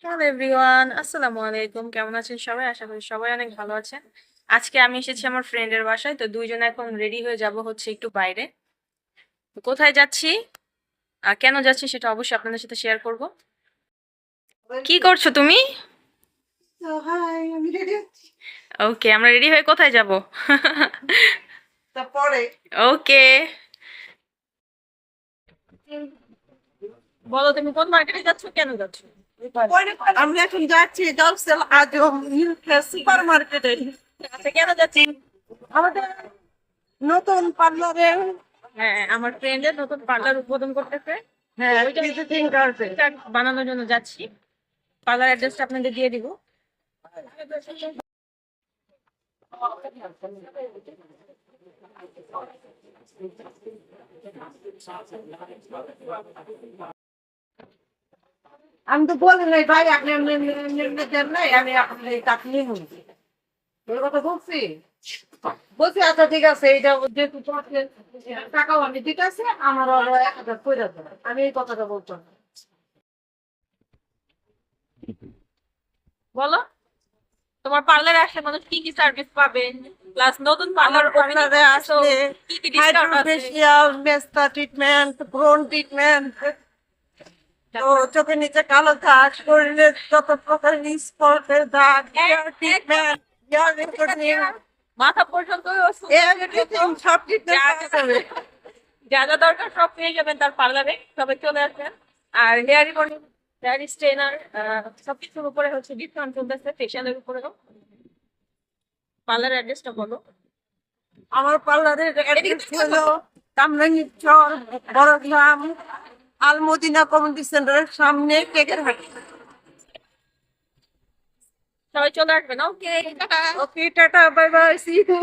Hello everyone, আসসালামু আলাইকুম। কেমন আছেন সবাই? আশা করি সবাই অনেক ভালো আছেন। আজকে আমি এসেছি আমার ফ্রেন্ডের বাসায়, তো দুইজনে এখন রেডি হয়ে যাব হচ্ছে একটু বাইরে। তো কোথায় যাচ্ছি আর কেন যাচ্ছি সেটা অবশ্যই আপনাদের সাথে শেয়ার করব। কি করছো তুমি? So hi, আমি রেডি আছি। ওকে, আমরা রেডি হয়ে কোথায় যাব? তারপরে ওকে, বলো তুমি কোন মার্কেটে যাচ্ছ, কেন যাচ্ছ? আমরা এখন যাচ্ছি জলসেল আজম সুপার মার্কেটে। আচ্ছা, কেন যাচ্ছি? আমাদের নতুন পার্লারে হ্যাঁ, আমার ফ্রেন্ডের নতুন পার্লার উদ্বোধন করতেছে, হ্যাঁ ওইটা ভিজিটিং কার্ডে বানানোর জন্য যাচ্ছি। পার্লার অ্যাড্রেসটা আপনাদের দিয়ে দিব। আমি তো বলি নাই ভাই আপনি দেন নাই আমি আপনি টাকা নিয়ে নিচ্ছি তোর কথা বলছি বলছি আচ্ছা ঠিক আছে এইটা যেহেতু টাকাও আমি দিতে আছে আমার আরো 1,000 করে দেন আমি এই কথাটা বলতাম বলো, তোমার পার্লারে আসলে মানুষ কি কি সার্ভিস পাবেন, প্লাস নতুন আমার পার্লার পার্লারে আসলে কি কি ডিসকাউন্ট আছে? হাইড্রোফেশিয়াল মেস্তা ট্রিটমেন্ট ব্রন ট্রিটমেন্ট তো চোখের নিচে কালো দাগ শরীরে যত প্রকার স্পটের দাগ হেয়ার ট্রিটমেন্ট হেয়ার রিপোর্টিং মাথা পর্যন্ত এভরিথিং সব ট্রিটমেন্ট পাওয়া যাবে যা যা দরকার সব পেয়ে যাবেন তার পার্লারে, সবাই চলে আসবেন। আর হেয়ার রিবন্ডিং, হেয়ার স্ট্রেনার, সবকিছুর উপরে হচ্ছে ডিসকাউন্ট চলতেছে, ফেশিয়ালের উপরেও। পার্লার অ্যাড্রেসটা বলো। আমার পার্লারের অ্যাড্রেস হলো কামরাঙ্গীরচর বড়গ্রাম আলমদিনা কমিউনিটি সেন্টারের সামনে কেকের হাট সবাই চলে আসবেন। Okay, okay tata bye bye see you